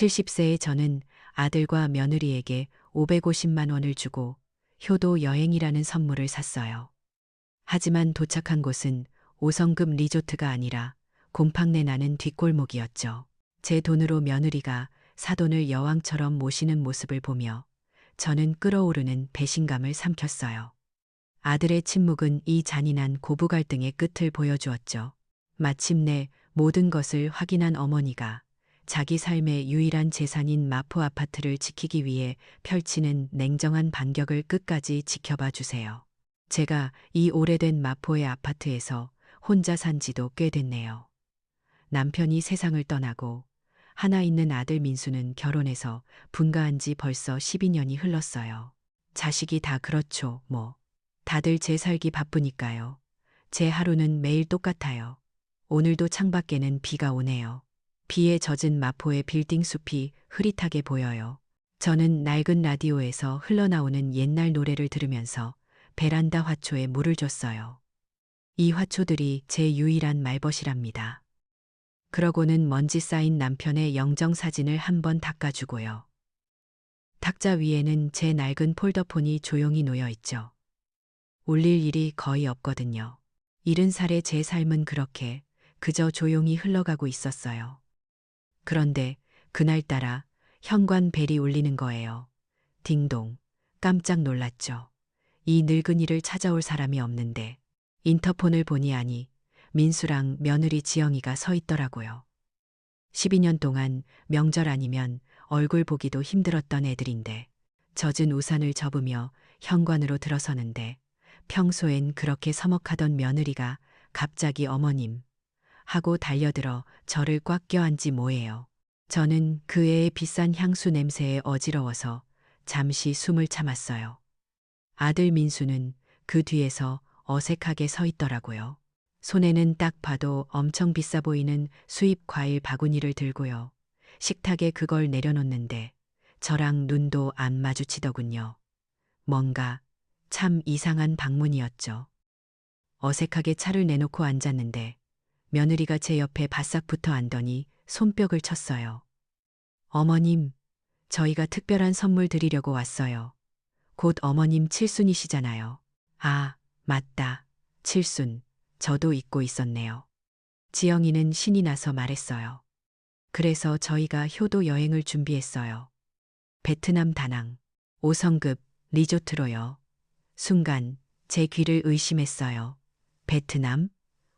70세의 저는 아들과 며느리에게 550만 원을 주고 효도 여행이라는 선물을 샀어요. 하지만 도착한 곳은 5성급 리조트가 아니라 곰팡내 나는 뒷골목이었죠. 제 돈으로 며느리가 사돈을 여왕처럼 모시는 모습을 보며 저는 끓어오르는 배신감을 삼켰어요. 아들의 침묵은 이 잔인한 고부 갈등의 끝을 보여주었죠. 마침내 모든 것을 확인한 어머니가 자기 삶의 유일한 재산인 마포 아파트를 지키기 위해 펼치는 냉정한 반격을 끝까지 지켜봐 주세요. 제가 이 오래된 마포의 아파트에서 혼자 산 지도 꽤 됐네요. 남편이 세상을 떠나고 하나 있는 아들 민수는 결혼해서 분가한 지 벌써 12년이 흘렀어요. 자식이 다 그렇죠, 뭐. 다들 제 살기 바쁘니까요. 제 하루는 매일 똑같아요. 오늘도 창밖에는 비가 오네요. 비에 젖은 마포의 빌딩 숲이 흐릿하게 보여요. 저는 낡은 라디오에서 흘러나오는 옛날 노래를 들으면서 베란다 화초에 물을 줬어요. 이 화초들이 제 유일한 말벗이랍니다. 그러고는 먼지 쌓인 남편의 영정사진을 한번 닦아주고요. 탁자 위에는 제 낡은 폴더폰이 조용히 놓여 있죠. 울릴 일이 거의 없거든요. 70살의 제 삶은 그렇게 그저 조용히 흘러가고 있었어요. 그런데 그날따라 현관 벨이 울리는 거예요. 딩동. 깜짝 놀랐죠. 이 늙은이를 찾아올 사람이 없는데 인터폰을 보니 아니 민수랑 며느리 지영이가 서 있더라고요. 12년 동안 명절 아니면 얼굴 보기도 힘들었던 애들인데 젖은 우산을 접으며 현관으로 들어서는데 평소엔 그렇게 서먹하던 며느리가 갑자기 어머님 하고 달려들어 저를 꽉 껴안지 뭐예요. 저는 그 애의 비싼 향수 냄새에 어지러워서 잠시 숨을 참았어요. 아들 민수는 그 뒤에서 어색하게 서 있더라고요. 손에는 딱 봐도 엄청 비싸 보이는 수입 과일 바구니를 들고요. 식탁에 그걸 내려놓는데 저랑 눈도 안 마주치더군요. 뭔가 참 이상한 방문이었죠. 어색하게 차를 내놓고 앉았는데 며느리가 제 옆에 바싹 붙어 앉더니 손뼉을 쳤어요. 어머님, 저희가 특별한 선물 드리려고 왔어요. 곧 어머님 칠순이시잖아요. 아, 맞다. 칠순. 저도 잊고 있었네요. 지영이는 신이 나서 말했어요. 그래서 저희가 효도 여행을 준비했어요. 베트남 다낭, 5성급 리조트로요. 순간 제 귀를 의심했어요. 베트남,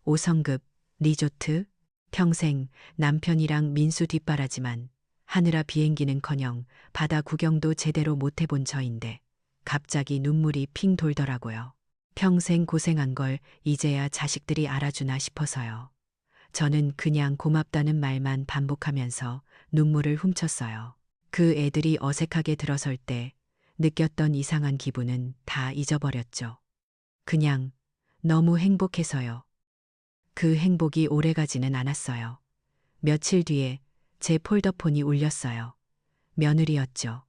5성급 리조트, 평생 남편이랑 민수 뒷바라지만 하느라 비행기는커녕 바다 구경도 제대로 못 해본 저인데 갑자기 눈물이 핑 돌더라고요. 평생 고생한 걸 이제야 자식들이 알아주나 싶어서요. 저는 그냥 고맙다는 말만 반복하면서 눈물을 훔쳤어요. 그 애들이 어색하게 들어설 때 느꼈던 이상한 기분은 다 잊어버렸죠. 그냥 너무 행복해서요. 그 행복이 오래가지는 않았어요. 며칠 뒤에 제 폴더폰이 울렸어요. 며느리였죠.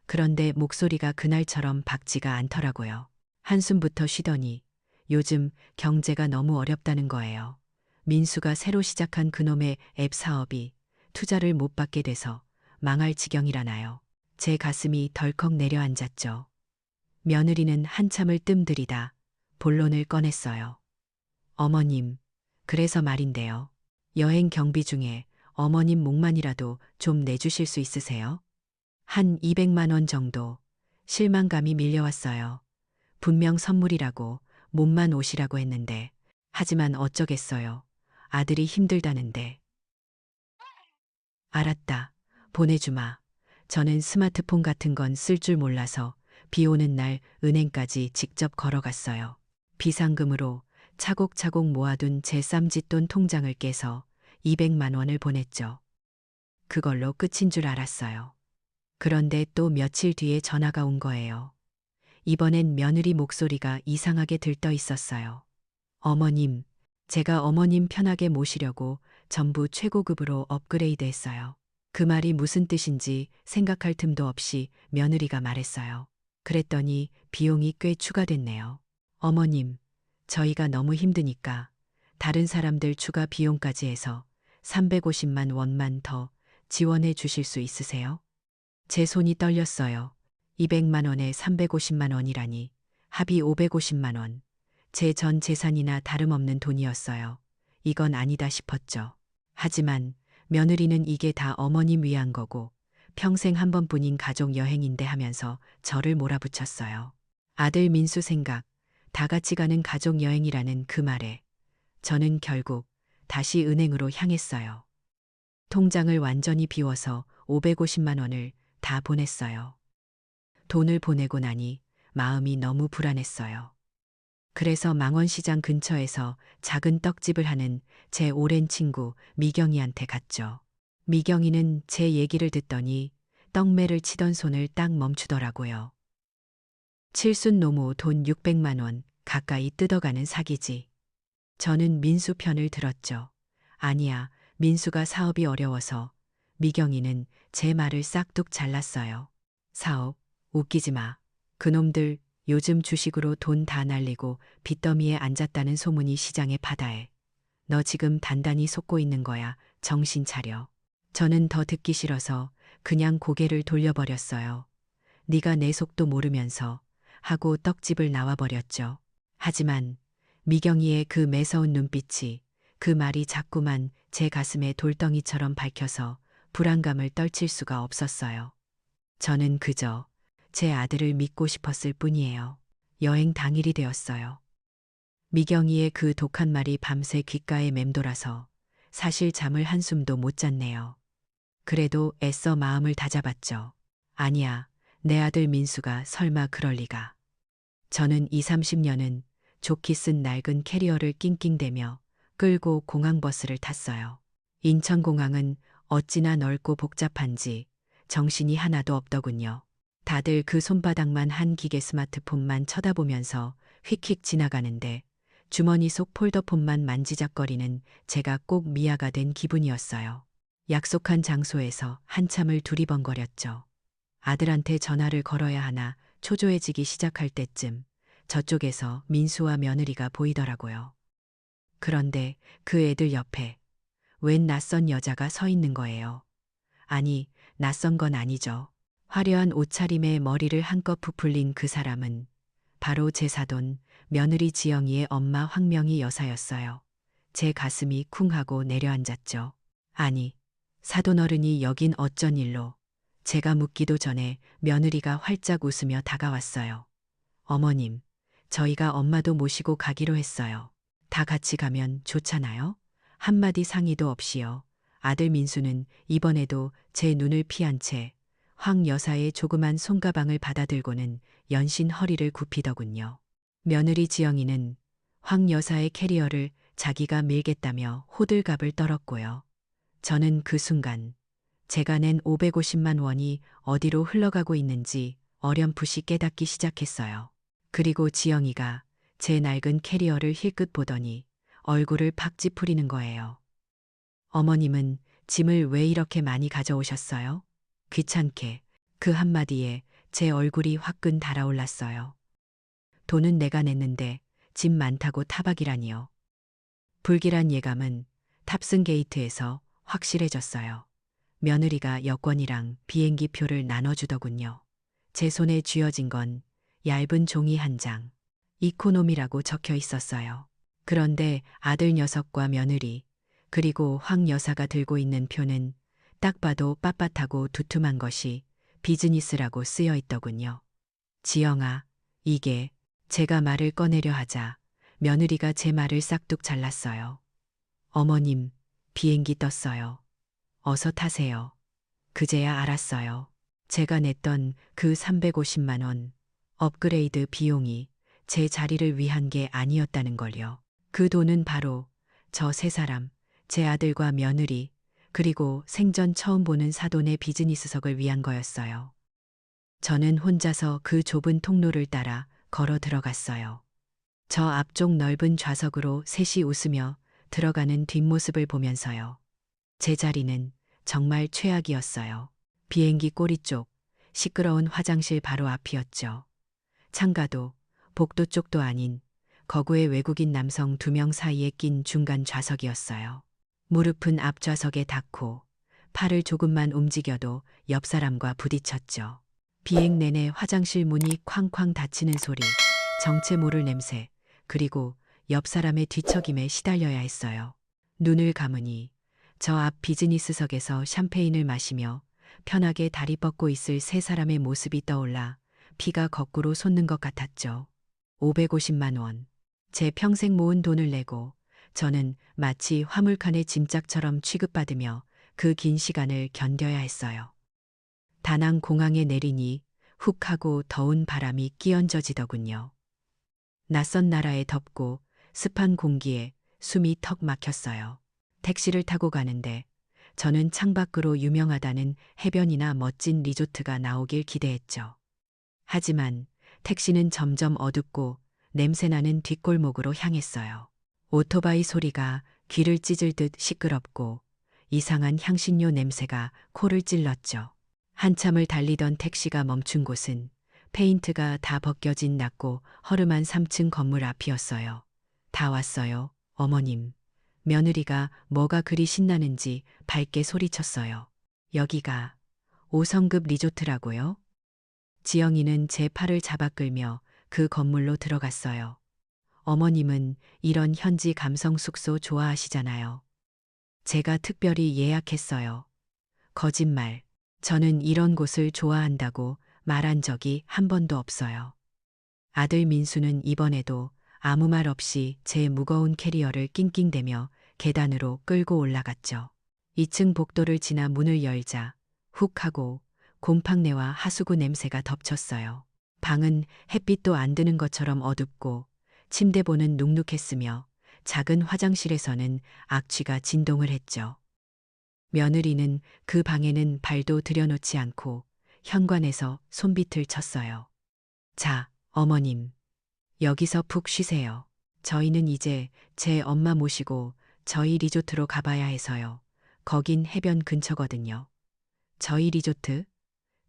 그런데 목소리가 그날처럼 밝지가 않더라고요. 한숨부터 쉬더니 요즘 경제가 너무 어렵다는 거예요. 민수가 새로 시작한 그놈의 앱 사업이 투자를 못 받게 돼서 망할 지경이라나요. 제 가슴이 덜컥 내려앉았죠. 며느리는 한참을 뜸들이다 본론을 꺼냈어요. 어머님, 그래서 말인데요. 여행 경비 중에 어머님 목만이라도 좀 내주실 수 있으세요? 한 200만 원 정도. 실망감이 밀려왔어요. 분명 선물이라고 몸만 오시라고 했는데 하지만 어쩌겠어요. 아들이 힘들다는데. 알았다. 보내주마. 저는 스마트폰 같은 건 쓸 줄 몰라서 비 오는 날 은행까지 직접 걸어갔어요. 비상금으로 차곡차곡 모아둔 제 쌈짓돈 통장을 깨서 200만 원을 보냈죠. 그걸로 끝인 줄 알았어요. 그런데 또 며칠 뒤에 전화가 온 거예요. 이번엔 며느리 목소리가 이상하게 들떠 있었어요. 어머님, 제가 어머님 편하게 모시려고 전부 최고급으로 업그레이드 했어요. 그 말이 무슨 뜻인지 생각할 틈도 없이 며느리가 말했어요. 그랬더니 비용이 꽤 추가됐네요. 어머님, 저희가 너무 힘드니까 다른 사람들 추가 비용까지 해서 350만 원만 더 지원해 주실 수 있으세요? 제 손이 떨렸어요. 200만 원에 350만 원이라니. 합의 550만 원. 제 전 재산이나 다름없는 돈이었어요. 이건 아니다 싶었죠. 하지만 며느리는 이게 다 어머님 위한 거고 평생 한 번뿐인 가족 여행인데 하면서 저를 몰아붙였어요. 아들 민수 생각, 다 같이 가는 가족 여행이라는 그 말에 저는 결국 다시 은행으로 향했어요. 통장을 완전히 비워서 550만 원을 다 보냈어요. 돈을 보내고 나니 마음이 너무 불안했어요. 그래서 망원시장 근처에서 작은 떡집을 하는 제 오랜 친구 미경이한테 갔죠. 미경이는 제 얘기를 듣더니 떡매를 치던 손을 딱 멈추더라고요. 칠순 노모 돈 600만 원 가까이 뜯어가는 사기지. 저는 민수 편을 들었죠. 아니야, 민수가 사업이 어려워서. 미경이는 제 말을 싹둑 잘랐어요. 사업, 웃기지 마. 그놈들 요즘 주식으로 돈 다 날리고 빚더미에 앉았다는 소문이 시장의 바다에. 너 지금 단단히 속고 있는 거야. 정신 차려. 저는 더 듣기 싫어서 그냥 고개를 돌려버렸어요. 네가 내 속도 모르면서 하고 떡집을 나와버렸죠. 하지만 미경이의 그 매서운 눈빛이, 그 말이 자꾸만 제 가슴에 돌덩이처럼 박혀서 불안감을 떨칠 수가 없었어요. 저는 그저 제 아들을 믿고 싶었을 뿐이에요. 여행 당일이 되었어요. 미경이의 그 독한 말이 밤새 귓가에 맴돌아서 사실 잠을 한숨도 못 잤네요. 그래도 애써 마음을 다잡았죠. 아니야, 내 아들 민수가 설마 그럴 리가. 저는 20, 30년은 좋게 쓴 낡은 캐리어를 낑낑대며 끌고 공항버스를 탔어요. 인천공항은 어찌나 넓고 복잡한지 정신이 하나도 없더군요. 다들 그 손바닥만 한 기계 스마트폰만 쳐다보면서 휙휙 지나가는데 주머니 속 폴더폰만 만지작거리는 제가 꼭 미아가 된 기분이었어요. 약속한 장소에서 한참을 두리번거렸죠. 아들한테 전화를 걸어야 하나 초조해지기 시작할 때쯤 저쪽에서 민수와 며느리가 보이더라고요. 그런데 그 애들 옆에 웬 낯선 여자가 서 있는 거예요. 아니, 낯선 건 아니죠. 화려한 옷차림에 머리를 한껏 부풀린 그 사람은 바로 제 사돈, 며느리 지영이의 엄마 황명희 여사였어요. 제 가슴이 쿵 하고 내려앉았죠. 아니, 사돈어른이 여긴 어쩐 일로? 제가 묻기도 전에 며느리가 활짝 웃으며 다가왔어요. 어머님, 저희가 엄마도 모시고 가기로 했어요. 다 같이 가면 좋잖아요? 한마디 상의도 없이요. 아들 민수는 이번에도 제 눈을 피한 채 황 여사의 조그만 손가방을 받아들고는 연신 허리를 굽히더군요. 며느리 지영이는 황 여사의 캐리어를 자기가 밀겠다며 호들갑을 떨었고요. 저는 그 순간 제가 낸 550만 원이 어디로 흘러가고 있는지 어렴풋이 깨닫기 시작했어요. 그리고 지영이가 제 낡은 캐리어를 힐끗 보더니 얼굴을 팍 찌푸리는 거예요. 어머님은 짐을 왜 이렇게 많이 가져오셨어요? 귀찮게. 그 한마디에 제 얼굴이 화끈 달아올랐어요. 돈은 내가 냈는데 짐 많다고 타박이라니요. 불길한 예감은 탑승 게이트에서 확실해졌어요. 며느리가 여권이랑 비행기 표를 나눠주더군요. 제 손에 쥐어진 건 얇은 종이 한 장. 이코노미라고 적혀 있었어요. 그런데 아들 녀석과 며느리, 그리고 황 여사가 들고 있는 표는 딱 봐도 빳빳하고 두툼한 것이 비즈니스라고 쓰여 있더군요. 지영아, 이게. 제가 말을 꺼내려 하자 며느리가 제 말을 싹둑 잘랐어요. 어머님, 비행기 떴어요. 어서 타세요. 그제야 알았어요. 제가 냈던 그 350만 원 업그레이드 비용이 제 자리를 위한 게 아니었다는 걸요. 그 돈은 바로 저 세 사람, 제 아들과 며느리, 그리고 생전 처음 보는 사돈의 비즈니스석을 위한 거였어요. 저는 혼자서 그 좁은 통로를 따라 걸어 들어갔어요. 저 앞쪽 넓은 좌석으로 셋이 웃으며 들어가는 뒷모습을 보면서요. 제 자리는 정말 최악이었어요. 비행기 꼬리 쪽, 시끄러운 화장실 바로 앞이었죠. 창가도 복도 쪽도 아닌 거구의 외국인 남성 2명 사이에 낀 중간 좌석이었어요. 무릎은 앞좌석에 닿고 팔을 조금만 움직여도 옆 사람과 부딪혔죠. 비행 내내 화장실 문이 쾅쾅 닫히는 소리, 정체 모를 냄새, 그리고 옆 사람의 뒤척임에 시달려야 했어요. 눈을 감으니 저 앞 비즈니스석에서 샴페인을 마시며 편하게 다리 뻗고 있을 세 사람의 모습이 떠올라 피가 거꾸로 솟는 것 같았죠. 550만 원. 제 평생 모은 돈을 내고 저는 마치 화물칸의 짐짝처럼 취급받으며 그 긴 시간을 견뎌야 했어요. 다낭 공항에 내리니 훅 하고 더운 바람이 끼얹어지더군요. 낯선 나라의 덥고 습한 공기에 숨이 턱 막혔어요. 택시를 타고 가는데 저는 창밖으로 유명하다는 해변이나 멋진 리조트가 나오길 기대했죠. 하지만 택시는 점점 어둡고 냄새나는 뒷골목으로 향했어요. 오토바이 소리가 귀를 찢을 듯 시끄럽고 이상한 향신료 냄새가 코를 찔렀죠. 한참을 달리던 택시가 멈춘 곳은 페인트가 다 벗겨진 낮고 허름한 3층 건물 앞이었어요. 다 왔어요, 어머님. 며느리가 뭐가 그리 신나는지 밝게 소리쳤어요. 여기가 5성급 리조트라고요? 지영이는 제 팔을 잡아 끌며 그 건물로 들어갔어요. 어머님은 이런 현지 감성 숙소 좋아하시잖아요. 제가 특별히 예약했어요. 거짓말. 저는 이런 곳을 좋아한다고 말한 적이 한 번도 없어요. 아들 민수는 이번에도 아무 말 없이 제 무거운 캐리어를 낑낑대며 계단으로 끌고 올라갔죠. 2층 복도를 지나 문을 열자 훅 하고 곰팡내와 하수구 냄새가 덮쳤어요. 방은 햇빛도 안 드는 것처럼 어둡고 침대보는 눅눅했으며 작은 화장실에서는 악취가 진동을 했죠. 며느리는 그 방에는 발도 들여놓지 않고 현관에서 손빛을 쳤어요. 자, 어머님. 여기서 푹 쉬세요. 저희는 이제 제 엄마 모시고 저희 리조트로 가봐야 해서요. 거긴 해변 근처거든요. 저희 리조트?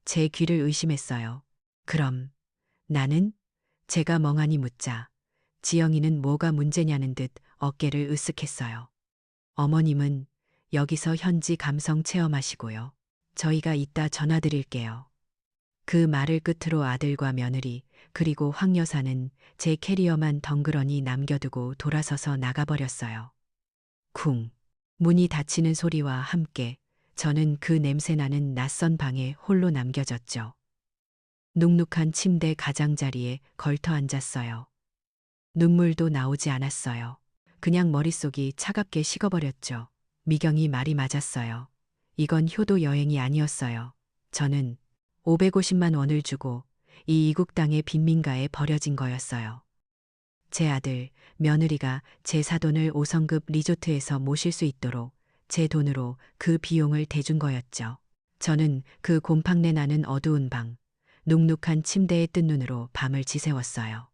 제 귀를 의심했어요. 그럼 나는? 제가 멍하니 묻자 지영이는 뭐가 문제냐는 듯 어깨를 으쓱했어요. 어머님은 여기서 현지 감성 체험하시고요. 저희가 이따 전화드릴게요. 그 말을 끝으로 아들과 며느리 그리고 황 여사는 제 캐리어만 덩그러니 남겨두고 돌아서서 나가버렸어요. 쿵. 문이 닫히는 소리와 함께 저는 그 냄새나는 낯선 방에 홀로 남겨졌죠. 눅눅한 침대 가장자리에 걸터 앉았어요. 눈물도 나오지 않았어요. 그냥 머릿속이 차갑게 식어버렸죠. 미경이 말이 맞았어요. 이건 효도 여행이 아니었어요. 저는 550만 원을 주고 이 이국 땅의 빈민가에 버려진 거였어요. 제 아들, 며느리가 제 사돈을 5성급 리조트에서 모실 수 있도록 제 돈으로 그 비용을 대준 거였죠. 저는 그 곰팡내 나는 어두운 방, 눅눅한 침대에 뜬 눈으로 밤을 지새웠어요.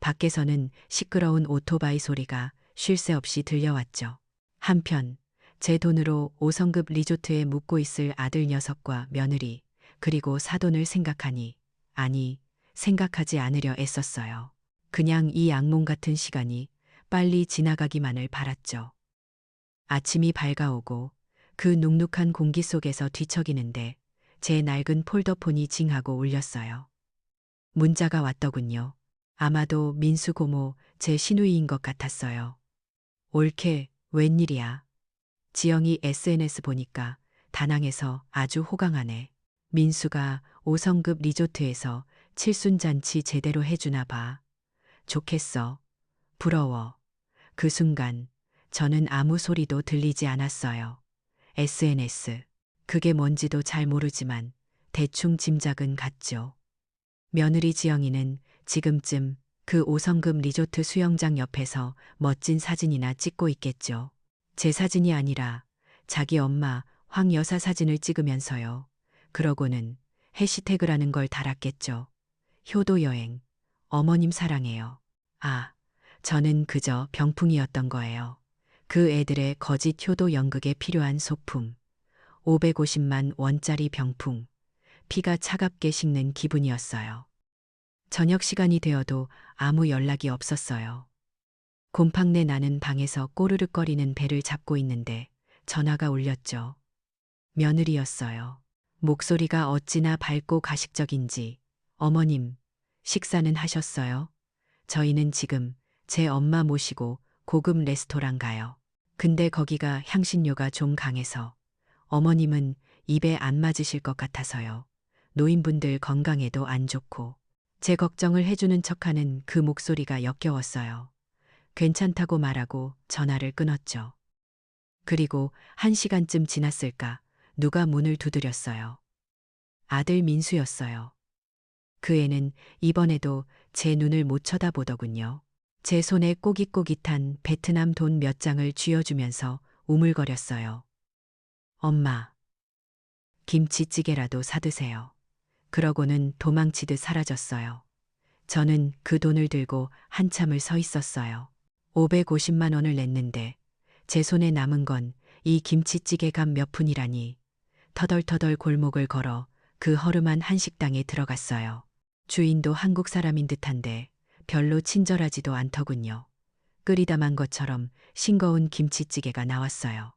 밖에서는 시끄러운 오토바이 소리가 쉴 새 없이 들려왔죠. 한편 제 돈으로 5성급 리조트에 묵고 있을 아들 녀석과 며느리 그리고 사돈을 생각하니 아니 생각하지 않으려 애썼어요. 그냥 이 악몽 같은 시간이 빨리 지나가기만을 바랐죠. 아침이 밝아오고 그 눅눅한 공기 속에서 뒤척이는데 제 낡은 폴더폰이 징하고 울렸어요. 문자가 왔더군요. 아마도 민수 고모 제 시누이인 것 같았어요. 올케 웬일이야. 지영이 SNS 보니까 다낭에서 아주 호강하네. 민수가 5성급 리조트에서 칠순잔치 제대로 해주나 봐. 좋겠어. 부러워. 그 순간 저는 아무 소리도 들리지 않았어요. SNS. 그게 뭔지도 잘 모르지만 대충 짐작은 갔죠. 며느리 지영이는 지금쯤 그 5성급 리조트 수영장 옆에서 멋진 사진이나 찍고 있겠죠. 제 사진이 아니라 자기 엄마 황 여사 사진을 찍으면서요. 그러고는 해시태그라는 걸 달았겠죠. 효도 여행. 어머님 사랑해요. 아, 저는 그저 병풍이었던 거예요. 그 애들의 거짓 효도 연극에 필요한 소품. 550만 원짜리 병풍. 피가 차갑게 식는 기분이었어요. 저녁 시간이 되어도 아무 연락이 없었어요. 곰팡내 나는 방에서 꼬르륵거리는 배를 잡고 있는데 전화가 울렸죠. 며느리였어요. 목소리가 어찌나 밝고 가식적인지. 어머님, 식사는 하셨어요? 저희는 지금 제 엄마 모시고 고급 레스토랑 가요. 근데 거기가 향신료가 좀 강해서 어머님은 입에 안 맞으실 것 같아서요. 노인분들 건강에도 안 좋고. 제 걱정을 해주는 척하는 그 목소리가 역겨웠어요. 괜찮다고 말하고 전화를 끊었죠. 그리고 1시간쯤 지났을까 누가 문을 두드렸어요. 아들 민수였어요. 그 애는 이번에도 제 눈을 못 쳐다보더군요. 제 손에 꼬깃꼬깃한 베트남 돈 몇 장을 쥐어주면서 우물거렸어요. 엄마, 김치찌개라도 사드세요. 그러고는 도망치듯 사라졌어요. 저는 그 돈을 들고 한참을 서 있었어요. 550만 원을 냈는데 제 손에 남은 건 이 김치찌개 값 몇 푼이라니. 터덜터덜 골목을 걸어 그 허름한 한식당에 들어갔어요. 주인도 한국 사람인 듯한데 별로 친절하지도 않더군요. 끓이다만 것처럼 싱거운 김치찌개가 나왔어요.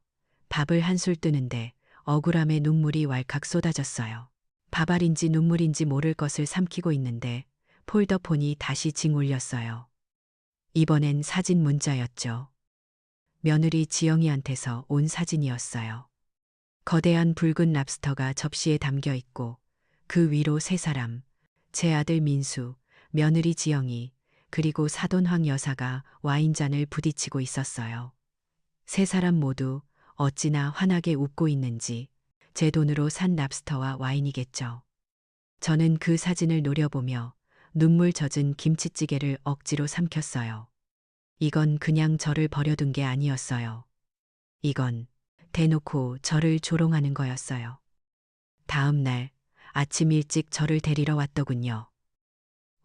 밥을 한술 뜨는데 억울함에 눈물이 왈칵 쏟아졌어요. 밥알인지 눈물인지 모를 것을 삼키고 있는데 폴더폰이 다시 징 울렸어요. 이번엔 사진 문자였죠. 며느리 지영이한테서 온 사진이었어요. 거대한 붉은 랍스터가 접시에 담겨 있고 그 위로 세 사람, 제 아들 민수, 며느리 지영이, 그리고 사돈황 여사가 와인잔을 부딪히고 있었어요. 세 사람 모두 어찌나 환하게 웃고 있는지 제 돈으로 산 랍스터와 와인이겠죠. 저는 그 사진을 노려보며 눈물 젖은 김치찌개를 억지로 삼켰어요. 이건 그냥 저를 버려둔 게 아니었어요. 이건 대놓고 저를 조롱하는 거였어요. 다음 날 아침 일찍 저를 데리러 왔더군요.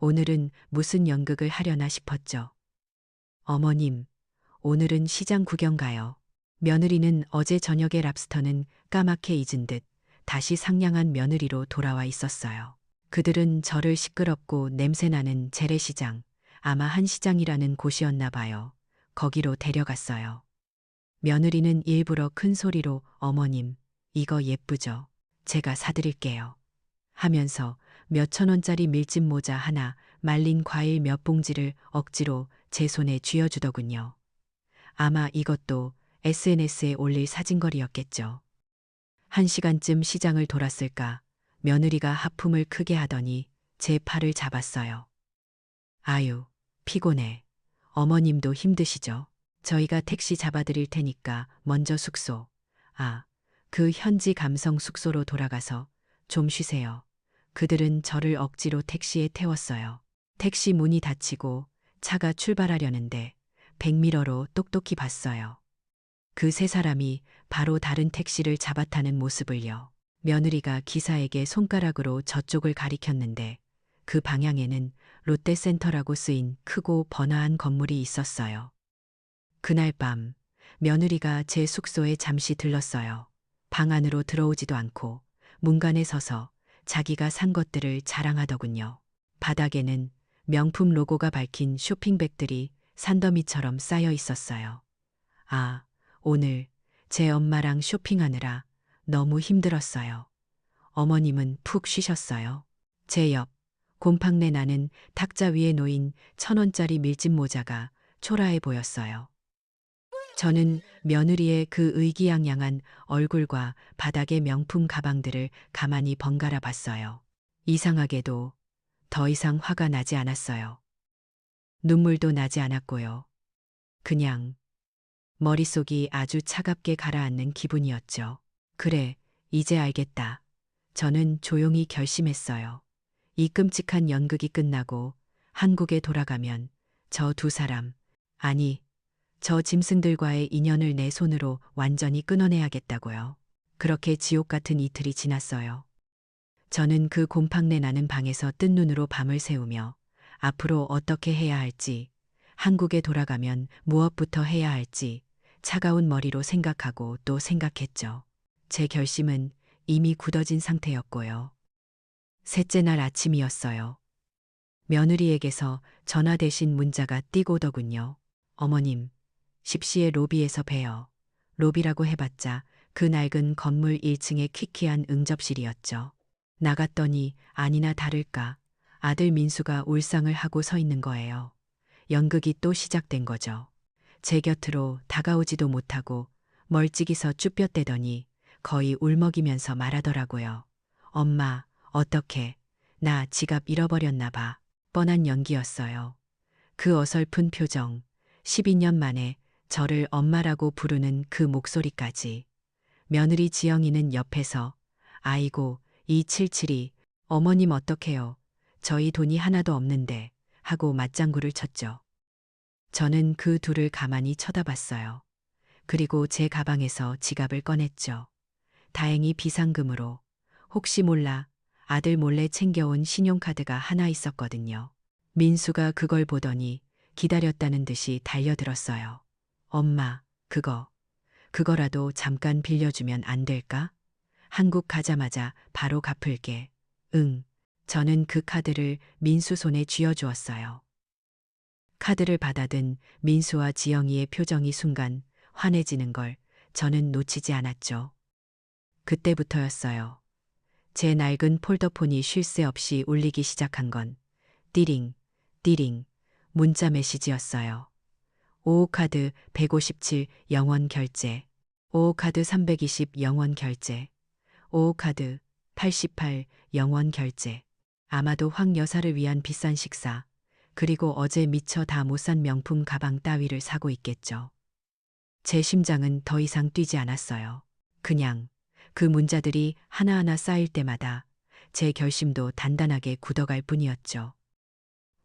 오늘은 무슨 연극을 하려나 싶었죠. 어머님, 오늘은 시장 구경 가요. 며느리는 어제 저녁의 랍스터는 까맣게 잊은 듯 다시 상냥한 며느리로 돌아와 있었어요. 그들은 저를 시끄럽고 냄새나는 재래시장, 아마 한시장이라는 곳이었나 봐요. 거기로 데려갔어요. 며느리는 일부러 큰 소리로 어머님, 이거 예쁘죠? 제가 사드릴게요. 하면서 몇천 원짜리 밀짚 모자 하나, 말린 과일 몇 봉지를 억지로 제 손에 쥐어주더군요. 아마 이것도 SNS에 올릴 사진거리였겠죠. 1시간쯤 시장을 돌았을까 며느리가 하품을 크게 하더니 제 팔을 잡았어요. 아유, 피곤해. 어머님도 힘드시죠? 저희가 택시 잡아드릴 테니까 먼저 숙소, 그 현지 감성 숙소로 돌아가서 좀 쉬세요. 그들은 저를 억지로 택시에 태웠어요. 택시 문이 닫히고 차가 출발하려는데 백미러로 똑똑히 봤어요. 그 세 사람이 바로 다른 택시를 잡아타는 모습을요. 며느리가 기사에게 손가락으로 저쪽을 가리켰는데 그 방향에는 롯데센터라고 쓰인 크고 번화한 건물이 있었어요. 그날 밤 며느리가 제 숙소에 잠시 들렀어요. 방 안으로 들어오지도 않고 문간에 서서 자기가 산 것들을 자랑하더군요. 바닥에는 명품 로고가 밝힌 쇼핑백들이 산더미처럼 쌓여 있었어요. 오늘 제 엄마랑 쇼핑하느라 너무 힘들었어요. 어머님은 푹 쉬셨어요. 제 옆 곰팡내 나는 탁자 위에 놓인 1,000원짜리 밀짚 모자가 초라해 보였어요. 저는 며느리의 그 의기양양한 얼굴과 바닥의 명품 가방들을 가만히 번갈아 봤어요. 이상하게도 더 이상 화가 나지 않았어요. 눈물도 나지 않았고요. 그냥 머릿속이 아주 차갑게 가라앉는 기분이었죠. 그래, 이제 알겠다. 저는 조용히 결심했어요. 이 끔찍한 연극이 끝나고 한국에 돌아가면 저 두 사람, 아니, 저 짐승들과의 인연을 내 손으로 완전히 끊어내야겠다고요. 그렇게 지옥 같은 이틀이 지났어요. 저는 그 곰팡내 나는 방에서 뜬 눈으로 밤을 새우며 앞으로 어떻게 해야 할지, 한국에 돌아가면 무엇부터 해야 할지 차가운 머리로 생각하고 또 생각했죠. 제 결심은 이미 굳어진 상태였고요. 셋째 날 아침이었어요. 며느리에게서 전화 대신 문자가 띄고 오더군요. 어머님, 10시에 로비에서 봬요. 로비라고 해봤자 그 낡은 건물 1층의 퀴퀴한 응접실이었죠. 나갔더니 아니나 다를까 아들 민수가 울상을 하고 서 있는 거예요. 연극이 또 시작된 거죠. 제 곁으로 다가오지도 못하고 멀찍이서 쭈뼛대더니 거의 울먹이면서 말하더라고요. 엄마, 어떡해. 나 지갑 잃어버렸나 봐. 뻔한 연기였어요. 그 어설픈 표정, 12년 만에 저를 엄마라고 부르는 그 목소리까지. 며느리 지영이는 옆에서 아이고, 277이 어머님 어떡해요. 저희 돈이 하나도 없는데 하고 맞장구를 쳤죠. 저는 그 둘을 가만히 쳐다봤어요. 그리고 제 가방에서 지갑을 꺼냈죠. 다행히 비상금으로 혹시 몰라 아들 몰래 챙겨온 신용카드가 하나 있었거든요. 민수가 그걸 보더니 기다렸다는 듯이 달려들었어요. 엄마, 그거라도 잠깐 빌려주면 안 될까? 한국 가자마자 바로 갚을게. 응. 저는 그 카드를 민수 손에 쥐어주었어요. 카드를 받아든 민수와 지영이의 표정이 순간 환해지는 걸 저는 놓치지 않았죠. 그때부터였어요. 제 낡은 폴더폰이 쉴 새 없이 울리기 시작한 건 띠링, 띠링, 문자 메시지였어요. 오호카드 157 영원 결제, 오호카드 320 영원 결제, 오호카드 88 영원 결제. 아마도 황 여사를 위한 비싼 식사, 그리고 어제 미처 다 못 산 명품 가방 따위를 사고 있겠죠. 제 심장은 더 이상 뛰지 않았어요. 그냥 그 문자들이 하나하나 쌓일 때마다 제 결심도 단단하게 굳어갈 뿐이었죠.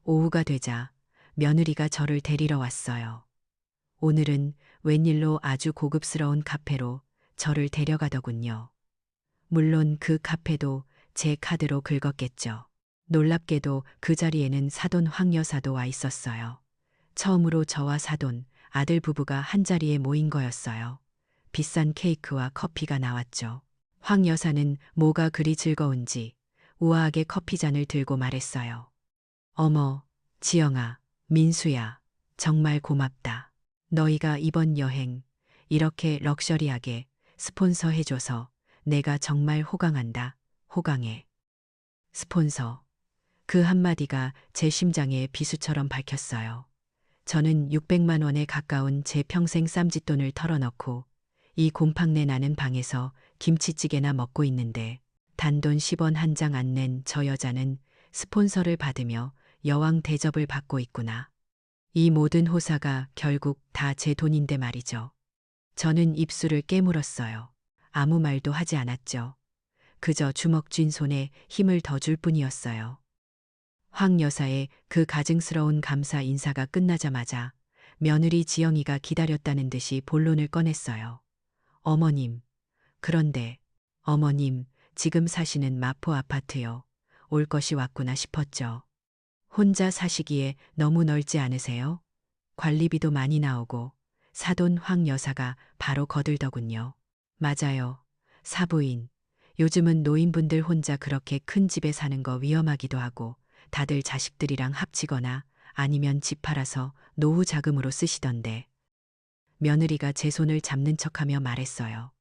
오후가 되자 며느리가 저를 데리러 왔어요. 오늘은 웬일로 아주 고급스러운 카페로 저를 데려가더군요. 물론 그 카페도 제 카드로 긁었겠죠. 놀랍게도 그 자리에는 사돈 황 여사도 와 있었어요. 처음으로 저와 사돈, 아들 부부가 한자리에 모인 거였어요. 비싼 케이크와 커피가 나왔죠. 황 여사는 뭐가 그리 즐거운지 우아하게 커피잔을 들고 말했어요. 어머, 지영아, 민수야, 정말 고맙다. 너희가 이번 여행 이렇게 럭셔리하게 스폰서 해줘서 내가 정말 호강한다. 호강해. 스폰서. 그 한마디가 제 심장에 비수처럼 밝혔어요. 저는 600만 원에 가까운 제 평생 쌈짓돈을 털어넣고 이 곰팡내 나는 방에서 김치찌개나 먹고 있는데 단돈 10원 한 장 안 낸 저 여자는 스폰서를 받으며 여왕 대접을 받고 있구나. 이 모든 호사가 결국 다 제 돈인데 말이죠. 저는 입술을 깨물었어요. 아무 말도 하지 않았죠. 그저 주먹 쥔 손에 힘을 더 줄 뿐이었어요. 황 여사의 그 가증스러운 감사 인사가 끝나자마자 며느리 지영이가 기다렸다는 듯이 본론을 꺼냈어요. 어머님, 그런데 어머님 지금 사시는 마포 아파트요. 올 것이 왔구나 싶었죠. 혼자 사시기에 너무 넓지 않으세요? 관리비도 많이 나오고 사돈 황 여사가 바로 거들더군요. 맞아요. 사부인. 요즘은 노인분들 혼자 그렇게 큰 집에 사는 거 위험하기도 하고 다들 자식들이랑 합치거나 아니면 집 팔아서 노후 자금으로 쓰시던데. 며느리가 제 손을 잡는 척하며 말했어요.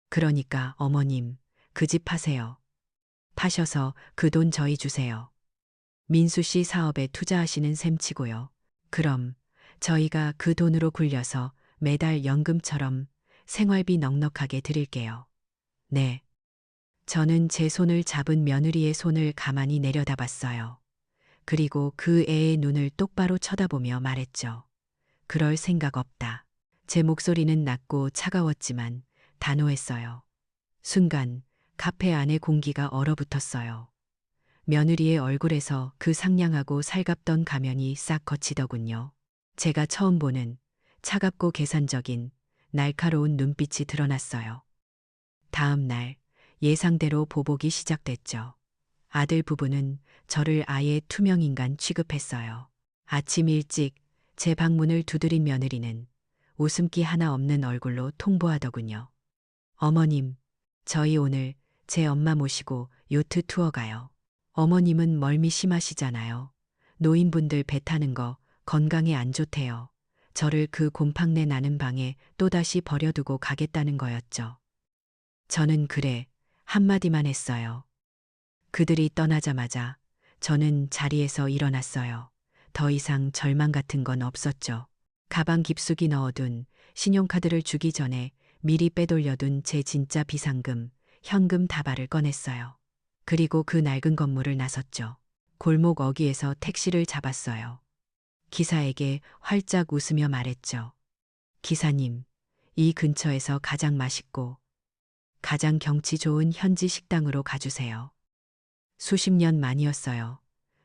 그러니까 어머님, 그 집 파세요. 파셔서 그 돈 저희 주세요. 민수 씨 사업에 투자하시는 셈치고요. 그럼 저희가 그 돈으로 굴려서 매달 연금처럼 생활비 넉넉하게 드릴게요. 네. 저는 제 손을 잡은 며느리의 손을 가만히 내려다봤어요. 그리고 그 애의 눈을 똑바로 쳐다보며 말했죠. 그럴 생각 없다. 제 목소리는 낮고 차가웠지만 단호했어요. 순간 카페 안의 공기가 얼어붙었어요. 며느리의 얼굴에서 그 상냥하고 살갑던 가면이 싹 거치더군요. 제가 처음 보는 차갑고 계산적인 날카로운 눈빛이 드러났어요. 다음 날 예상대로 보복이 시작됐죠. 아들 부부는 저를 아예 투명인간 취급했어요. 아침 일찍 제 방문을 두드린 며느리는 웃음기 하나 없는 얼굴로 통보하더군요. 어머님, 저희 오늘 제 엄마 모시고 요트 투어 가요. 어머님은 멀미 심하시잖아요. 노인분들 배 타는 거 건강에 안 좋대요. 저를 그 곰팡내 나는 방에 또다시 버려두고 가겠다는 거였죠. 저는 그래 한마디만 했어요. 그들이 떠나자마자 저는 자리에서 일어났어요. 더 이상 절망 같은 건 없었죠. 가방 깊숙이 넣어둔 신용카드를 주기 전에 미리 빼돌려둔 제 진짜 비상금, 현금 다발을 꺼냈어요. 그리고 그 낡은 건물을 나섰죠. 골목 어귀에서 택시를 잡았어요. 기사에게 활짝 웃으며 말했죠. 기사님, 이 근처에서 가장 맛있고 가장 경치 좋은 현지 식당으로 가주세요. 수십 년 만이었어요.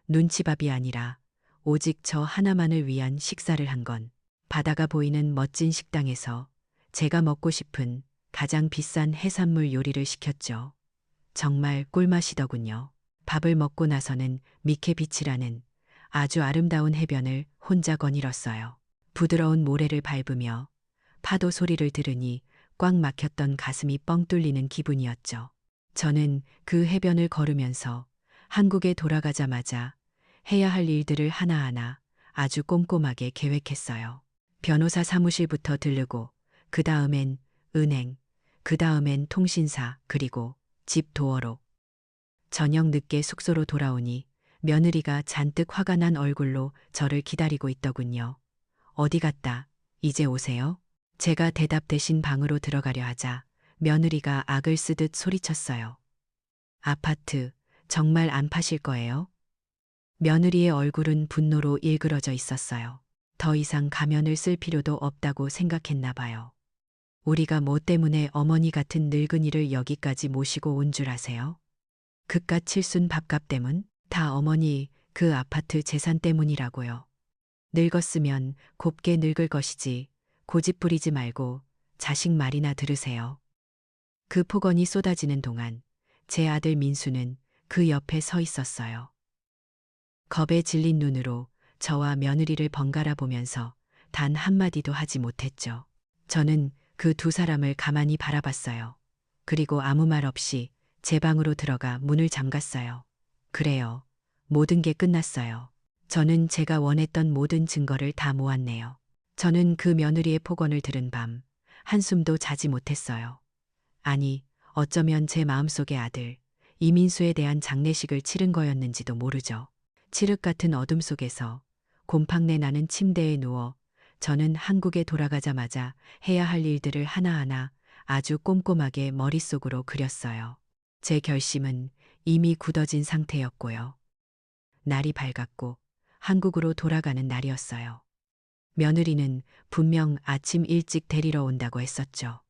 눈치밥이 아니라 오직 저 하나만을 위한 식사를 한 건 바다가 보이는 멋진 식당에서 제가 먹고 싶은 가장 비싼 해산물 요리를 시켰죠. 정말 꿀맛이더군요. 밥을 먹고 나서는 미케비치라는 아주 아름다운 해변을 혼자 거닐었어요. 부드러운 모래를 밟으며 파도 소리를 들으니 꽉 막혔던 가슴이 뻥 뚫리는 기분이었죠. 저는 그 해변을 걸으면서 한국에 돌아가자마자 해야 할 일들을 하나하나 아주 꼼꼼하게 계획했어요. 변호사 사무실부터 들르고 그 다음엔 은행, 그 다음엔 통신사, 그리고 집 도어로. 저녁 늦게 숙소로 돌아오니 며느리가 잔뜩 화가 난 얼굴로 저를 기다리고 있더군요. 어디 갔다? 이제 오세요? 제가 대답 대신 방으로 들어가려 하자 며느리가 악을 쓰듯 소리쳤어요. 아파트 정말 안 파실 거예요? 며느리의 얼굴은 분노로 일그러져 있었어요. 더 이상 가면을 쓸 필요도 없다고 생각했나 봐요. 우리가 뭐 때문에 어머니 같은 늙은이를 여기까지 모시고 온 줄 아세요? 그깟 칠순 밥값 때문? 다 어머니 그 아파트 재산 때문이라고요. 늙었으면 곱게 늙을 것이지 고집 부리지 말고 자식 말이나 들으세요. 그 폭언이 쏟아지는 동안 제 아들 민수는 그 옆에 서 있었어요. 겁에 질린 눈으로 저와 며느리를 번갈아 보면서 단 한마디도 하지 못했죠. 저는 그 두 사람을 가만히 바라봤어요. 그리고 아무 말 없이 제 방으로 들어가 문을 잠갔어요. 그래요. 모든 게 끝났어요. 저는 제가 원했던 모든 증거를 다 모았네요. 저는 그 며느리의 폭언을 들은 밤 한숨도 자지 못했어요. 아니, 어쩌면 제 마음속의 아들, 이민수에 대한 장례식을 치른 거였는지도 모르죠. 칠흑 같은 어둠 속에서 곰팡내 나는 침대에 누워 저는 한국에 돌아가자마자 해야 할 일들을 하나하나 아주 꼼꼼하게 머릿속으로 그렸어요. 제 결심은 이미 굳어진 상태였고요. 날이 밝았고 한국으로 돌아가는 날이었어요. 며느리는 분명 아침 일찍 데리러 온다고 했었죠.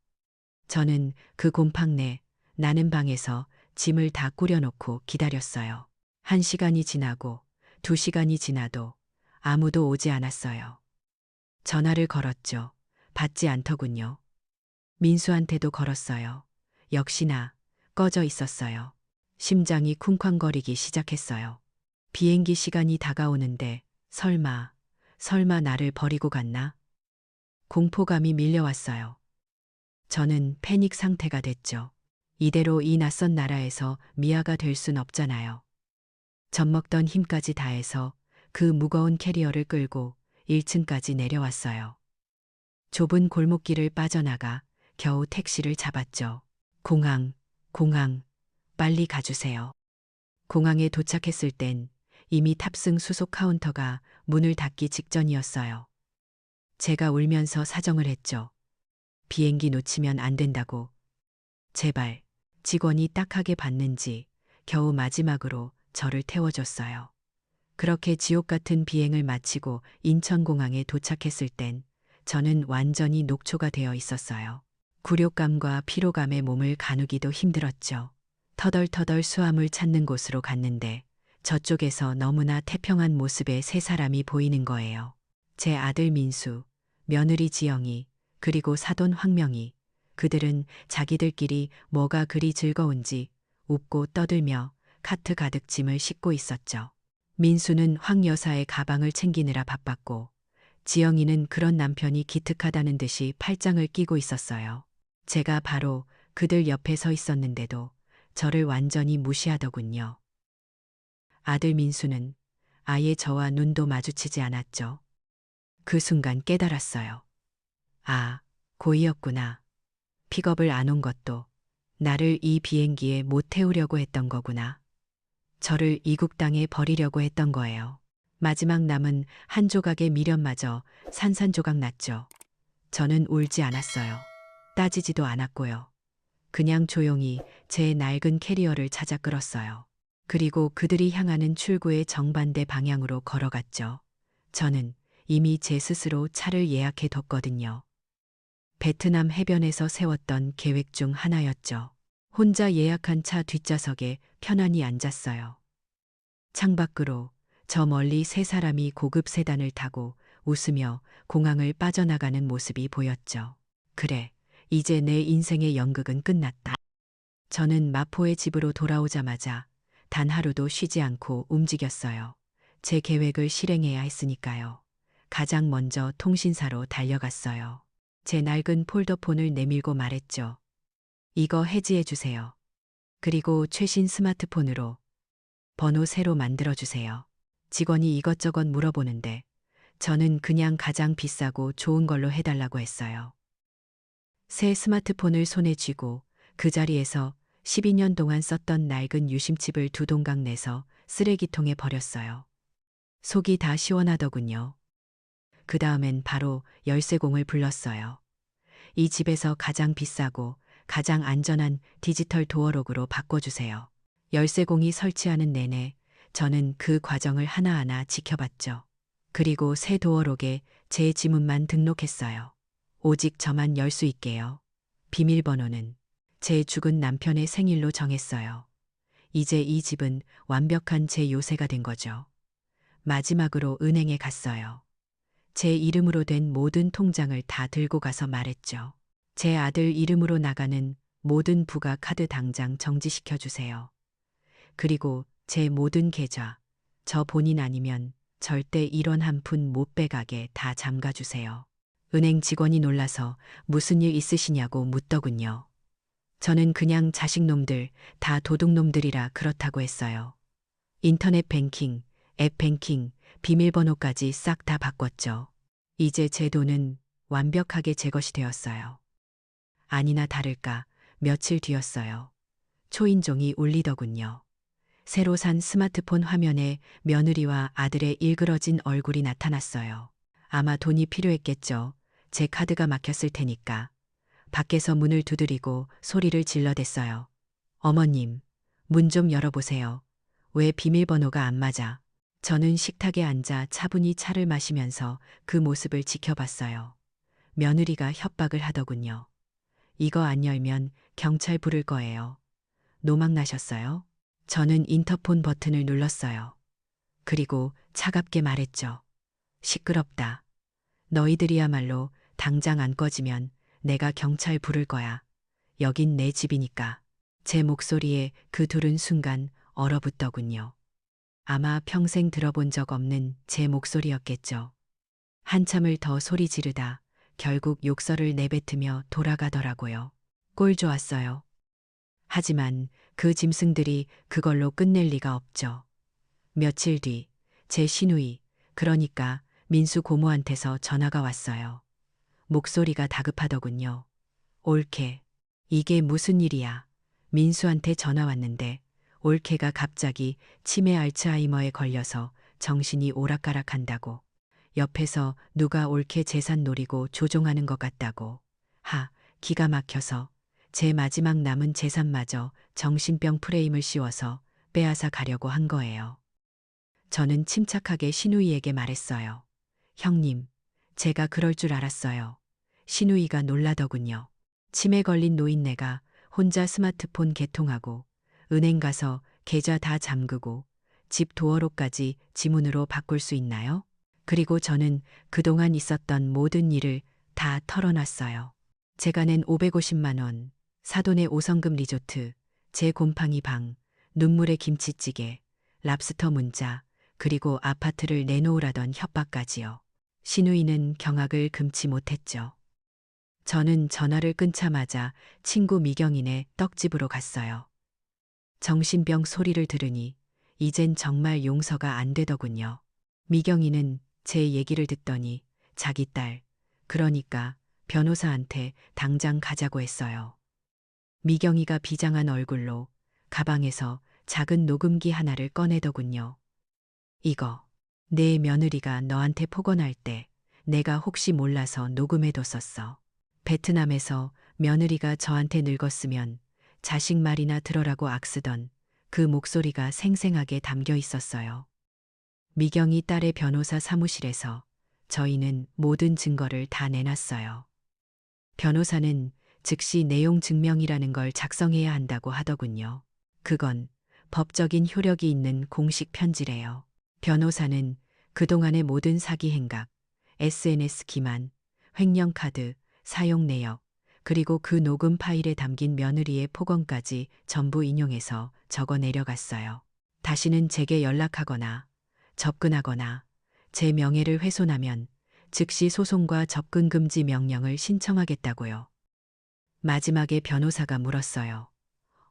저는 그 곰팡내 나는 방에서 짐을 다 꾸려놓고 기다렸어요. 1시간이 지나고 2시간이 지나도 아무도 오지 않았어요. 전화를 걸었죠. 받지 않더군요. 민수한테도 걸었어요. 역시나 꺼져 있었어요. 심장이 쿵쾅거리기 시작했어요. 비행기 시간이 다가오는데 설마 나를 버리고 갔나? 공포감이 밀려왔어요. 저는 패닉 상태가 됐죠. 이대로 이 낯선 나라에서 미아가 될 순 없잖아요. 젖먹던 힘까지 다해서 그 무거운 캐리어를 끌고 1층까지 내려왔어요. 좁은 골목길을 빠져나가 겨우 택시를 잡았죠. 공항, 빨리 가주세요. 공항에 도착했을 땐 이미 탑승 수속 카운터가 문을 닫기 직전이었어요. 제가 울면서 사정을 했죠. 비행기 놓치면 안 된다고. 제발, 직원이 딱하게 받는지 겨우 마지막으로 저를 태워줬어요. 그렇게 지옥 같은 비행을 마치고 인천공항에 도착했을 땐 저는 완전히 녹초가 되어 있었어요. 굴욕감과 피로감에 몸을 가누기도 힘들었죠. 터덜터덜 수암을 찾는 곳으로 갔는데 저쪽에서 너무나 태평한 모습의 세 사람이 보이는 거예요. 제 아들 민수, 며느리 지영이, 그리고 사돈 황명이. 그들은 자기들끼리 뭐가 그리 즐거운지 웃고 떠들며 카트 가득 짐을 싣고 있었죠. 민수는 황 여사의 가방을 챙기느라 바빴고 지영이는 그런 남편이 기특하다는 듯이 팔짱을 끼고 있었어요. 제가 바로 그들 옆에 서 있었는데도 저를 완전히 무시하더군요. 아들 민수는 아예 저와 눈도 마주치지 않았죠. 그 순간 깨달았어요. 아, 고이였구나. 픽업을 안 온 것도 나를 이 비행기에 못 태우려고 했던 거구나. 저를 이국 땅에 버리려고 했던 거예요. 마지막 남은 한 조각의 미련마저 산산조각 났죠. 저는 울지 않았어요. 따지지도 않았고요. 그냥 조용히 제 낡은 캐리어를 찾아 끌었어요. 그리고 그들이 향하는 출구의 정반대 방향으로 걸어갔죠. 저는 이미 제 스스로 차를 예약해 뒀거든요. 베트남 해변에서 세웠던 계획 중 하나였죠. 혼자 예약한 차 뒷좌석에 편안히 앉았어요. 창밖으로 저 멀리 세 사람이 고급 세단을 타고 웃으며 공항을 빠져나가는 모습이 보였죠. 그래, 이제 내 인생의 연극은 끝났다. 저는 마포의 집으로 돌아오자마자 단 하루도 쉬지 않고 움직였어요. 제 계획을 실행해야 했으니까요. 가장 먼저 통신사로 달려갔어요. 제 낡은 폴더폰을 내밀고 말했죠. 이거 해지해 주세요. 그리고 최신 스마트폰으로 번호 새로 만들어주세요. 직원이 이것저것 물어보는데 저는 그냥 가장 비싸고 좋은 걸로 해달라고 했어요. 새 스마트폰을 손에 쥐고 그 자리에서 12년 동안 썼던 낡은 유심칩을 두 동강 내서 쓰레기통에 버렸어요. 속이 다 시원하더군요. 그 다음엔 바로 열쇠공을 불렀어요. 이 집에서 가장 비싸고 가장 안전한 디지털 도어록으로 바꿔주세요. 열쇠공이 설치하는 내내 저는 그 과정을 하나하나 지켜봤죠. 그리고 새 도어록에 제 지문만 등록했어요. 오직 저만 열 수 있게요. 비밀번호는 제 죽은 남편의 생일로 정했어요. 이제 이 집은 완벽한 제 요새가 된 거죠. 마지막으로 은행에 갔어요. 제 이름으로 된 모든 통장을 다 들고 가서 말했죠. 제 아들 이름으로 나가는 모든 부가 카드 당장 정지시켜 주세요. 그리고 제 모든 계좌, 저 본인 아니면 절대 1원 한 푼 못 빼가게 다 잠가 주세요. 은행 직원이 놀라서 무슨 일 있으시냐고 묻더군요. 저는 그냥 자식놈들, 다 도둑놈들이라 그렇다고 했어요. 인터넷 뱅킹, 앱 뱅킹, 비밀번호까지 싹 다 바꿨죠. 이제 제 돈은 완벽하게 제 것이 되었어요. 아니나 다를까 며칠 뒤였어요. 초인종이 울리더군요. 새로 산 스마트폰 화면에 며느리와 아들의 일그러진 얼굴이 나타났어요. 아마 돈이 필요했겠죠. 제 카드가 막혔을 테니까. 밖에서 문을 두드리고 소리를 질러댔어요. 어머님, 문 좀 열어보세요. 왜 비밀번호가 안 맞아? 저는 식탁에 앉아 차분히 차를 마시면서 그 모습을 지켜봤어요. 며느리가 협박을 하더군요. 이거 안 열면 경찰 부를 거예요. 노망 나셨어요? 저는 인터폰 버튼을 눌렀어요. 그리고 차갑게 말했죠. 시끄럽다. 너희들이야말로 당장 안 꺼지면 내가 경찰 부를 거야. 여긴 내 집이니까. 제 목소리에 그 둘은 순간 얼어붙더군요. 아마 평생 들어본 적 없는 제 목소리였겠죠. 한참을 더 소리 지르다 결국 욕설을 내뱉으며 돌아가더라고요. 꼴 좋았어요. 하지만 그 짐승들이 그걸로 끝낼 리가 없죠. 며칠 뒤 제 시누이, 그러니까 민수 고모한테서 전화가 왔어요. 목소리가 다급하더군요. 올케, 이게 무슨 일이야? 민수한테 전화 왔는데 올케가 갑자기 치매 알츠하이머에 걸려서 정신이 오락가락한다고. 옆에서 누가 올케 재산 노리고 조종하는 것 같다고. 기가 막혀서 제 마지막 남은 재산마저 정신병 프레임을 씌워서 빼앗아 가려고 한 거예요. 저는 침착하게 시누이에게 말했어요. 형님, 제가 그럴 줄 알았어요. 시누이가 놀라더군요. 치매 걸린 노인네가 혼자 스마트폰 개통하고 은행 가서 계좌 다 잠그고 집 도어록까지 지문으로 바꿀 수 있나요? 그리고 저는 그동안 있었던 모든 일을 다 털어놨어요. 제가 낸 550만 원, 사돈의 5성급 리조트, 제 곰팡이 방, 눈물의 김치찌개, 랍스터 문자, 그리고 아파트를 내놓으라던 협박까지요. 시누이는 경악을 금치 못했죠. 저는 전화를 끊자마자 친구 미경인의 떡집으로 갔어요. 정신병 소리를 들으니 이젠 정말 용서가 안 되더군요. 미경이는 제 얘기를 듣더니 자기 딸, 그러니까 변호사한테 당장 가자고 했어요. 미경이가 비장한 얼굴로 가방에서 작은 녹음기 하나를 꺼내더군요. 이거 내 며느리가 너한테 폭언할 때 내가 혹시 몰라서 녹음해뒀었어. 베트남에서 며느리가 저한테 늙었으면 자식 말이나 들어라고 악쓰던 그 목소리가 생생하게 담겨 있었어요. 미경이 딸의 변호사 사무실에서 저희는 모든 증거를 다 내놨어요. 변호사는 즉시 내용 증명이라는 걸 작성해야 한다고 하더군요. 그건 법적인 효력이 있는 공식 편지래요. 변호사는 그동안의 모든 사기 행각, SNS 기만, 횡령카드, 사용 내역, 그리고 그 녹음 파일에 담긴 며느리의 폭언까지 전부 인용해서 적어 내려갔어요. 다시는 제게 연락하거나 접근하거나 제 명예를 훼손하면 즉시 소송과 접근 금지 명령을 신청하겠다고요. 마지막에 변호사가 물었어요.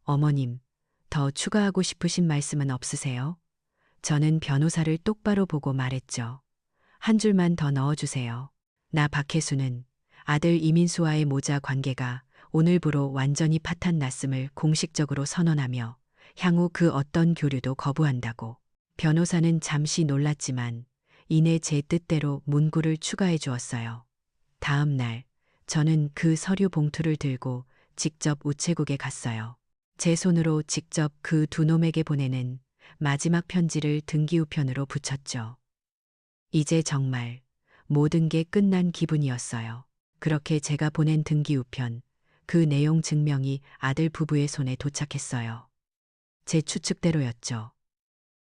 어머님, 더 추가하고 싶으신 말씀은 없으세요? 저는 변호사를 똑바로 보고 말했죠. 한 줄만 더 넣어주세요. 나 박혜수는 아들 이민수와의 모자 관계가 오늘부로 완전히 파탄났음을 공식적으로 선언하며 향후 그 어떤 교류도 거부한다고. 변호사는 잠시 놀랐지만 이내 제 뜻대로 문구를 추가해 주었어요. 다음 날 저는 그 서류 봉투를 들고 직접 우체국에 갔어요. 제 손으로 직접 그 두 놈에게 보내는 마지막 편지를 등기우편으로 붙였죠. 이제 정말 모든 게 끝난 기분이었어요. 그렇게 제가 보낸 등기우편, 그 내용 증명이 아들 부부의 손에 도착했어요. 제 추측대로였죠.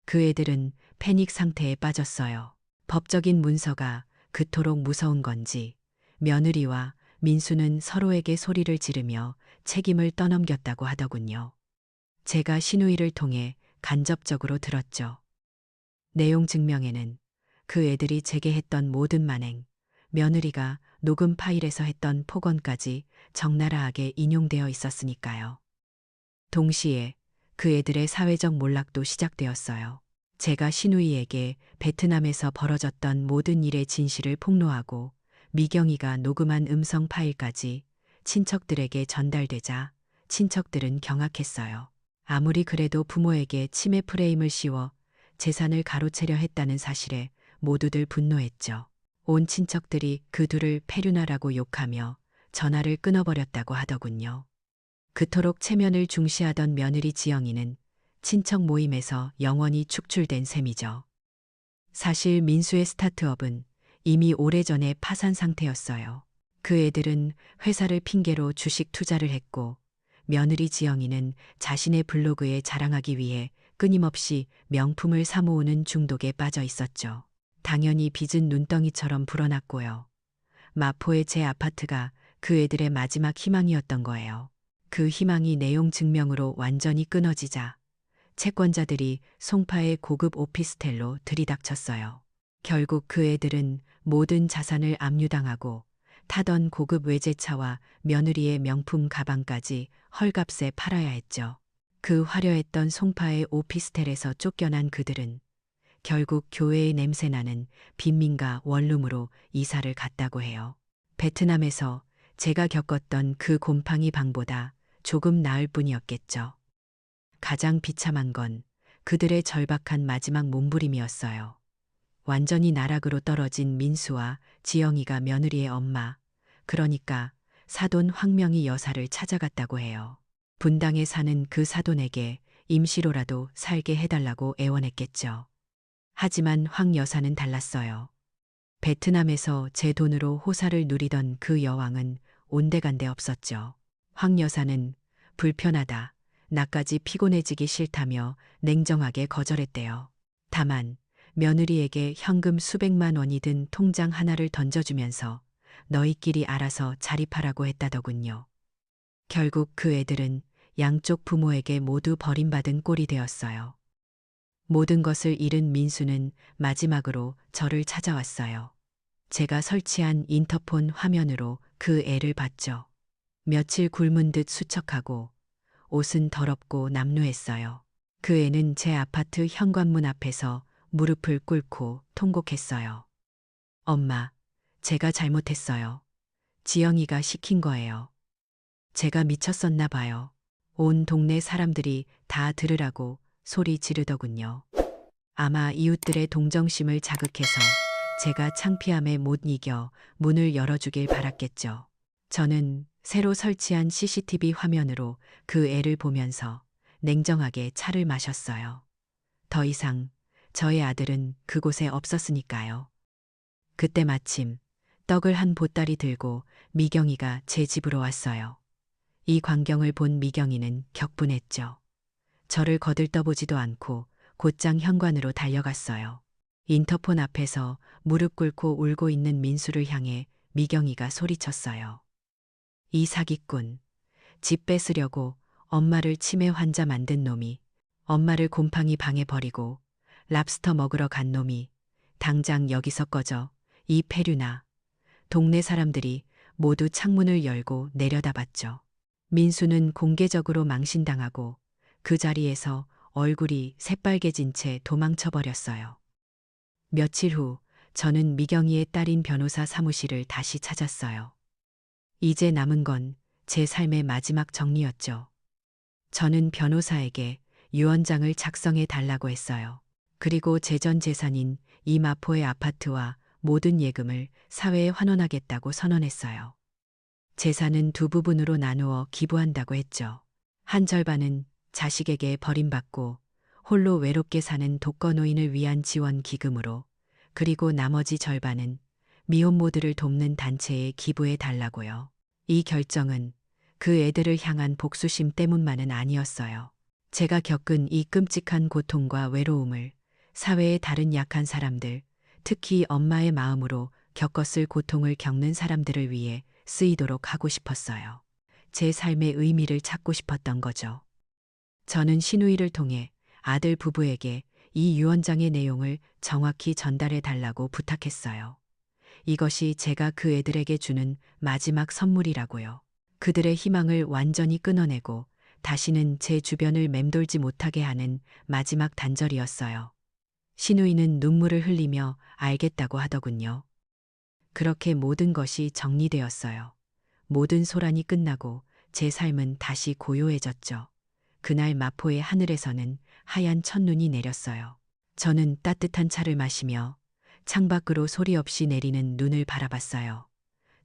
그 애들은 패닉 상태에 빠졌어요. 법적인 문서가 그토록 무서운 건지 며느리와 민수는 서로에게 소리를 지르며 책임을 떠넘겼다고 하더군요. 제가 시누이를 통해 간접적으로 들었죠. 내용 증명에는 그 애들이 제게 했던 모든 만행, 며느리가 녹음 파일에서 했던 폭언까지 적나라하게 인용되어 있었으니까요. 동시에 그 애들의 사회적 몰락도 시작되었어요. 제가 시누이에게 베트남에서 벌어졌던 모든 일의 진실을 폭로하고 미경이가 녹음한 음성 파일까지 친척들에게 전달되자 친척들은 경악했어요. 아무리 그래도 부모에게 치매 프레임을 씌워 재산을 가로채려 했다는 사실에 모두들 분노했죠. 온 친척들이 그 둘을 폐륜하라고 욕하며 전화를 끊어버렸다고 하더군요. 그토록 체면을 중시하던 며느리 지영이는 친척 모임에서 영원히 축출된 셈이죠. 사실 민수의 스타트업은 이미 오래전에 파산 상태였어요. 그 애들은 회사를 핑계로 주식 투자를 했고 며느리 지영이는 자신의 블로그에 자랑하기 위해 끊임없이 명품을 사모으는 중독에 빠져 있었죠. 당연히 빚은 눈덩이처럼 불어났고요. 마포의 제 아파트가 그 애들의 마지막 희망이었던 거예요. 그 희망이 내용 증명으로 완전히 끊어지자 채권자들이 송파의 고급 오피스텔로 들이닥쳤어요. 결국 그 애들은 모든 자산을 압류당하고 타던 고급 외제차와 며느리의 명품 가방까지 헐값에 팔아야 했죠. 그 화려했던 송파의 오피스텔에서 쫓겨난 그들은 결국 교회의 냄새나는 빈민가 원룸으로 이사를 갔다고 해요. 베트남에서 제가 겪었던 그 곰팡이 방보다 조금 나을 뿐이었겠죠. 가장 비참한 건 그들의 절박한 마지막 몸부림이었어요. 완전히 나락으로 떨어진 민수와 지영이가 며느리의 엄마, 그러니까 사돈 황명희 여사를 찾아갔다고 해요. 분당에 사는 그 사돈에게 임시로라도 살게 해달라고 애원했겠죠. 하지만 황 여사는 달랐어요. 베트남에서 제 돈으로 호사를 누리던 그 여왕은 온데간데 없었죠. 황 여사는 불편하다, 나까지 피곤해지기 싫다며 냉정하게 거절했대요. 다만 며느리에게 현금 수백만 원이 든 통장 하나를 던져주면서 너희끼리 알아서 자립하라고 했다더군요. 결국 그 애들은 양쪽 부모에게 모두 버림받은 꼴이 되었어요. 모든 것을 잃은 민수는 마지막으로 저를 찾아왔어요. 제가 설치한 인터폰 화면으로 그 애를 봤죠. 며칠 굶은 듯 수척하고 옷은 더럽고 남루했어요. 그 애는 제 아파트 현관문 앞에서 무릎을 꿇고 통곡했어요. 엄마, 제가 잘못했어요. 지영이가 시킨 거예요. 제가 미쳤었나 봐요. 온 동네 사람들이 다 들으라고 소리 지르더군요. 아마 이웃들의 동정심을 자극해서 제가 창피함에 못 이겨 문을 열어주길 바랐겠죠. 저는 새로 설치한 CCTV 화면으로 그 애를 보면서 냉정하게 차를 마셨어요. 더 이상 저의 아들은 그곳에 없었으니까요. 그때 마침 떡을 한 보따리 들고 미경이가 제 집으로 왔어요. 이 광경을 본 미경이는 격분했죠. 저를 거들떠보지도 않고 곧장 현관으로 달려갔어요. 인터폰 앞에서 무릎 꿇고 울고 있는 민수를 향해 미경이가 소리쳤어요. 이 사기꾼, 집 뺏으려고 엄마를 치매 환자 만든 놈이, 엄마를 곰팡이 방에 버리고 랍스터 먹으러 간 놈이 당장 여기서 꺼져. 이 폐류나. 동네 사람들이 모두 창문을 열고 내려다봤죠. 민수는 공개적으로 망신당하고 그 자리에서 얼굴이 새빨개진 채 도망쳐버렸어요. 며칠 후 저는 미경이의 딸인 변호사 사무실을 다시 찾았어요. 이제 남은 건 제 삶의 마지막 정리였죠. 저는 변호사에게 유언장을 작성해 달라고 했어요. 그리고 제 전 재산인 이 마포의 아파트와 모든 예금을 사회에 환원하겠다고 선언했어요. 재산은 두 부분으로 나누어 기부한다고 했죠. 한 절반은 자식에게 버림받고 홀로 외롭게 사는 독거노인을 위한 지원 기금으로, 그리고 나머지 절반은 미혼모들을 돕는 단체에 기부해 달라고요. 이 결정은 그 애들을 향한 복수심 때문만은 아니었어요. 제가 겪은 이 끔찍한 고통과 외로움을 사회의 다른 약한 사람들, 특히 엄마의 마음으로 겪었을 고통을 겪는 사람들을 위해 쓰이도록 하고 싶었어요. 제 삶의 의미를 찾고 싶었던 거죠. 저는 시누이를 통해 아들 부부에게 이 유언장의 내용을 정확히 전달해 달라고 부탁했어요. 이것이 제가 그 애들에게 주는 마지막 선물이라고요. 그들의 희망을 완전히 끊어내고 다시는 제 주변을 맴돌지 못하게 하는 마지막 단절이었어요. 시누이는 눈물을 흘리며 알겠다고 하더군요. 그렇게 모든 것이 정리되었어요. 모든 소란이 끝나고 제 삶은 다시 고요해졌죠. 그날 마포의 하늘에서는 하얀 첫눈이 내렸어요. 저는 따뜻한 차를 마시며 창밖으로 소리 없이 내리는 눈을 바라봤어요.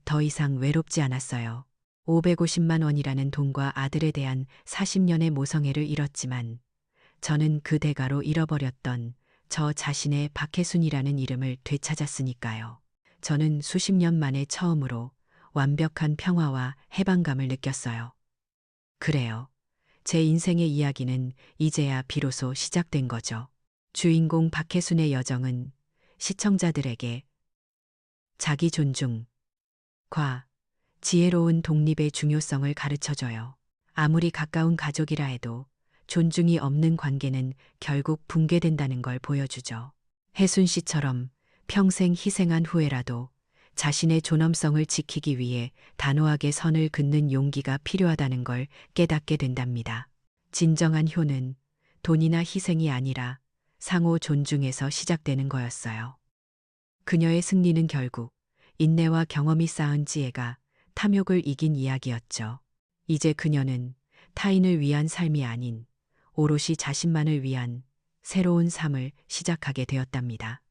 더 이상 외롭지 않았어요. 550만 원이라는 돈과 아들에 대한 40년의 모성애를 잃었지만 저는 그 대가로 잃어버렸던 저 자신의 박혜순이라는 이름을 되찾았으니까요. 저는 수십 년 만에 처음으로 완벽한 평화와 해방감을 느꼈어요. 그래요. 제 인생의 이야기는 이제야 비로소 시작된 거죠. 주인공 박혜순의 여정은 시청자들에게 자기 존중과 지혜로운 독립의 중요성을 가르쳐줘요. 아무리 가까운 가족이라 해도 존중이 없는 관계는 결국 붕괴된다는 걸 보여주죠. 혜순 씨처럼 평생 희생한 후에라도 자신의 존엄성을 지키기 위해 단호하게 선을 긋는 용기가 필요하다는 걸 깨닫게 된답니다. 진정한 효는 돈이나 희생이 아니라 상호 존중에서 시작되는 거였어요. 그녀의 승리는 결국 인내와 경험이 쌓은 지혜가 탐욕을 이긴 이야기였죠. 이제 그녀는 타인을 위한 삶이 아닌 오롯이 자신만을 위한 새로운 삶을 시작하게 되었답니다.